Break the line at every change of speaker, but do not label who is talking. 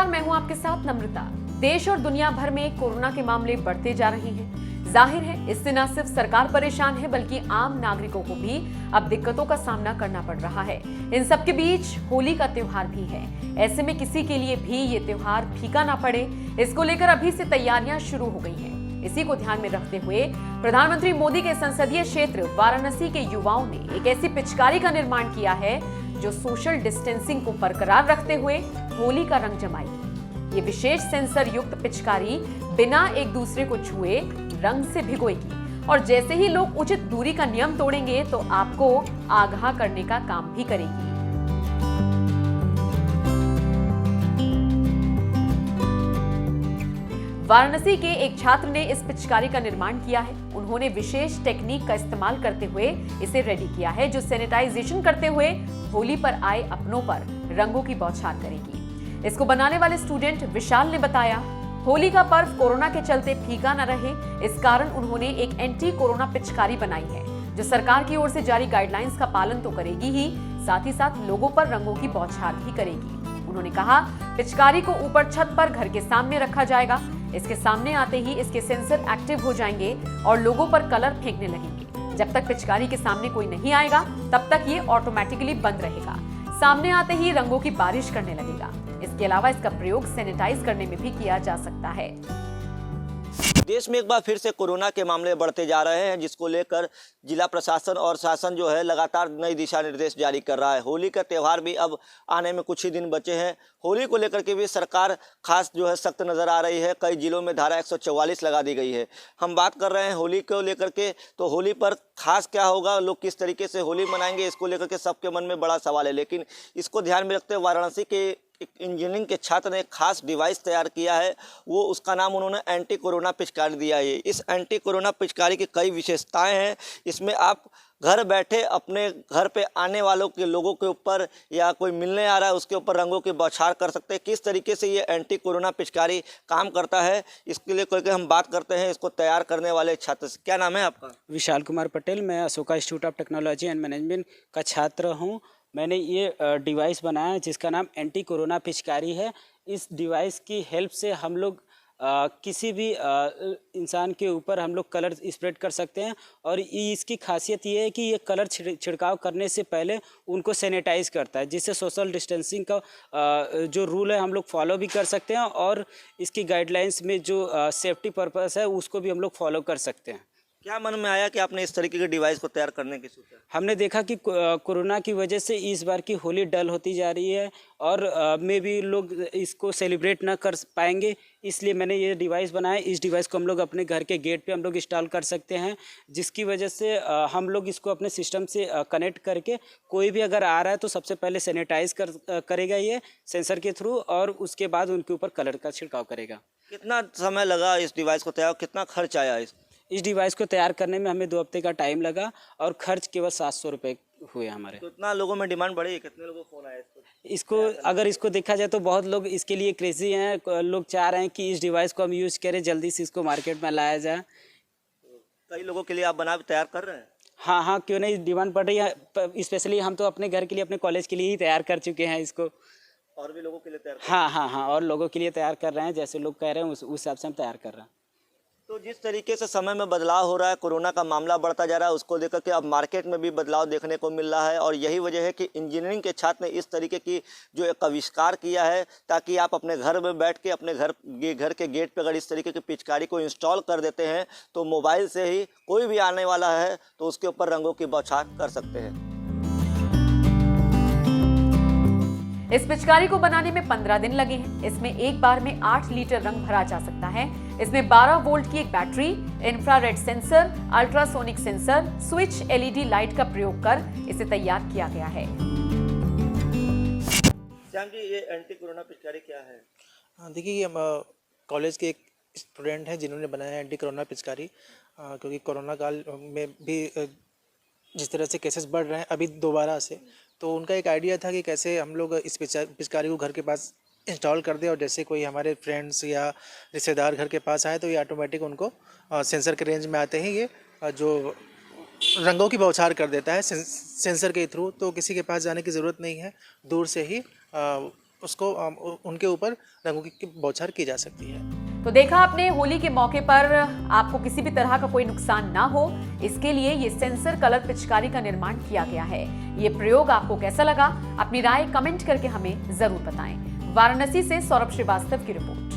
नमस्कार, मैं हूं आपके साथ नम्रता। देश और दुनिया भर में कोरोना के मामले बढ़ते जा रहे हैं। जाहिर है इससे न सिर्फ सरकार परेशान है बल्कि आम नागरिकों को भी अब दिक्कतों का सामना करना पड़ रहा है। इन सब के बीच होली का त्योहार भी है। ऐसे में किसी के लिए भी ये त्योहार फीका ना पड़े, इसको लेकर अभी से तैयारियां शुरू हो गई हैं। इसी को ध्यान में रखते हुए प्रधानमंत्री मोदी के संसदीय क्षेत्र वाराणसी के युवाओं ने एक ऐसी पिचकारी का निर्माण किया है जो सोशल डिस्टेंसिंग को बरकरार रखते हुए होली का रंग जमाएगी। ये विशेष सेंसर युक्त पिचकारी बिना एक दूसरे को छुए रंग से भिगोएगी और जैसे ही लोग उचित दूरी का नियम तोड़ेंगे तो आपको आगाह करने का काम भी करेगी। वाराणसी के एक छात्र ने इस पिचकारी का निर्माण किया है। उन्होंने विशेष टेक्निक का इस्तेमाल करते हुए इसे रेडी किया है जो सैनिटाइजेशन करते हुए होली पर आए अपनों पर रंगों की बौछार करेगी। इसको बनाने वाले स्टूडेंट विशाल ने बताया, होली का पर्व कोरोना के चलते फीका न रहे, इस कारण उन्होंने एक एंटी कोरोना पिचकारी बनाई है जो सरकार की ओर से जारी गाइडलाइंस का पालन तो करेगी ही, साथ ही साथ लोगों पर रंगों की बौछार भी करेगी। उन्होंने कहा, पिचकारी को ऊपर छत पर घर के सामने रखा जाएगा। इसके सामने आते ही इसके सेंसर एक्टिव हो जाएंगे और लोगों पर कलर फेंकने लगेंगे। जब तक पिचकारी के सामने कोई नहीं आएगा तब तक ये ऑटोमेटिकली बंद रहेगा। सामने आते ही रंगों की बारिश करने लगेगा। इसके अलावा इसका प्रयोग सैनिटाइज करने में भी किया जा सकता है।
देश में एक बार फिर से कोरोना के मामले बढ़ते जा रहे हैं, जिसको लेकर जिला प्रशासन और शासन जो है लगातार नई दिशा निर्देश जारी कर रहा है। होली का त्यौहार भी अब आने में कुछ ही दिन बचे हैं। होली को लेकर के भी सरकार खास जो है सख्त नज़र आ रही है। कई जिलों में धारा 144 लगा दी गई है। हम बात कर रहे हैं होली को लेकर के, तो होली पर खास क्या होगा, लोग किस तरीके से होली मनाएंगे, इसको लेकर के सबके मन में बड़ा सवाल है। लेकिन इसको ध्यान में रखते हुए वाराणसी के एक इंजीनियरिंग के छात्र ने एक खास डिवाइस तैयार किया है। वो उसका नाम उन्होंने एंटी कोरोना पिचकारी दिया है। इस एंटी कोरोना पिचकारी की कई विशेषताएं हैं। इसमें आप घर बैठे अपने घर पे आने वालों के लोगों के ऊपर या कोई मिलने आ रहा है उसके ऊपर रंगों की बौछार कर सकते हैं। किस तरीके से ये एंटी कोरोना पिचकारी काम करता है, इसके लिए करके हम बात करते हैं इसको तैयार करने वाले छात्र से। क्या नाम है आपका?
विशाल कुमार पटेल। मैं Ashoka institute of technology and management का छात्र हूँ। मैंने ये डिवाइस बनाया है जिसका नाम एंटी कोरोना पिचकारी है। इस डिवाइस की हेल्प से हम लोग किसी भी इंसान के ऊपर हम लोग कलर स्प्रेड कर सकते हैं और इसकी खासियत ये है कि ये कलर छिड़काव करने से पहले उनको सैनिटाइज करता है, जिससे सोशल डिस्टेंसिंग का जो रूल है हम लोग फॉलो भी कर सकते हैं और इसकी गाइडलाइंस में जो सेफ्टी पर्पस है उसको भी हम लोग फॉलो कर सकते हैं।
क्या मन में आया कि आपने इस तरीके के डिवाइस को तैयार करने की सोचा?
हमने देखा कि कोरोना की वजह से इस बार की होली डल होती जा रही है और मे भी लोग इसको सेलिब्रेट ना कर पाएंगे, इसलिए मैंने ये डिवाइस बनाया। इस डिवाइस को हम लोग अपने घर के गेट पे हम लोग इंस्टॉल कर सकते हैं, जिसकी वजह से हम लोग इसको अपने सिस्टम से कनेक्ट करके कोई भी अगर आ रहा है तो सबसे पहले सैनिटाइज करेगा ये सेंसर के थ्रू और उसके बाद उनके ऊपर कलर का छिड़काव करेगा।
कितना समय लगा इस डिवाइस को तैयार, कितना खर्च आया
इस डिवाइस को तैयार करने में हमें 2 हफ्ते का टाइम लगा और खर्च केवल 700 रुपये हुए हमारे।
तो इतना लोगों में डिमांड बढ़ी है, कितने लोगों को फोन आया
इसको अगर इसको देखा जाए तो बहुत लोग इसके लिए क्रेजी हैं। लोग चाह रहे हैं कि इस डिवाइस को हम यूज़ करें, जल्दी से इसको मार्केट में लाया जाए।
कई लोगों के लिए आप तैयार कर रहे हैं?
हाँ, क्यों नहीं, डिमांड बढ़ रही है। स्पेशली हम तो अपने घर के लिए, अपने कॉलेज के लिए ही तैयार कर चुके हैं इसको।
और भी लोगों के लिए तैयार?
हाँ, और लोगों के लिए तैयार कर रहे हैं। जैसे लोग कह रहे हैं उस हिसाब से हम तैयार कर रहे हैं।
तो जिस तरीके से समय में बदलाव हो रहा है, कोरोना का मामला बढ़ता जा रहा है, उसको लेकर के अब मार्केट में भी बदलाव देखने को मिल रहा है और यही वजह है कि इंजीनियरिंग के छात्र ने इस तरीके की जो एक आविष्कार किया है ताकि आप अपने घर में बैठ के अपने घर के गेट पे अगर इस तरीके की पिचकारी को इंस्टॉल कर देते हैं तो मोबाइल से ही कोई भी आने वाला है तो उसके ऊपर रंगों की बौछार कर सकते हैं।
इस पिचकारी को बनाने में 15 दिन लगे हैं। इसमें एक बार में 8 लीटर रंग भरा जा सकता है। इसमें 12 वोल्ट की एक battery, infrared sensor, ultrasonic sensor, switch, LED light का प्रयोग कर इसे तैयार किया गया है।
श्याम जी, ये एंटी कोरोना पिचकारी क्या है?
देखिए, हम कॉलेज के एक स्टूडेंट हैं जिन्होंने बनाया एंटी कोरोना पिचकारी, क्योंकि कोरोना काल में भी जिस तरह से केसेस बढ़ रहे हैं अभी दोबारा से, तो उनका एक आइडिया था कि कैसे हम लोग इस पिचकारी को घर के पास इंस्टॉल कर दें और जैसे कोई हमारे फ्रेंड्स या रिश्तेदार घर के पास आए तो ये ऑटोमेटिक उनको सेंसर के रेंज में आते ही ये जो रंगों की बौछार कर देता है सेंसर के थ्रू। तो किसी के पास जाने की ज़रूरत नहीं है, दूर से ही उसको उनके ऊपर रंगों की बौछार की जा सकती है।
तो देखा आपने, होली के मौके पर आपको किसी भी तरह का कोई नुकसान ना हो, इसके लिए ये सेंसर कलर पिचकारी का निर्माण किया गया है। ये प्रयोग आपको कैसा लगा? अपनी राय कमेंट करके हमें जरूर बताएं। वाराणसी से सौरभ श्रीवास्तव की रिपोर्ट।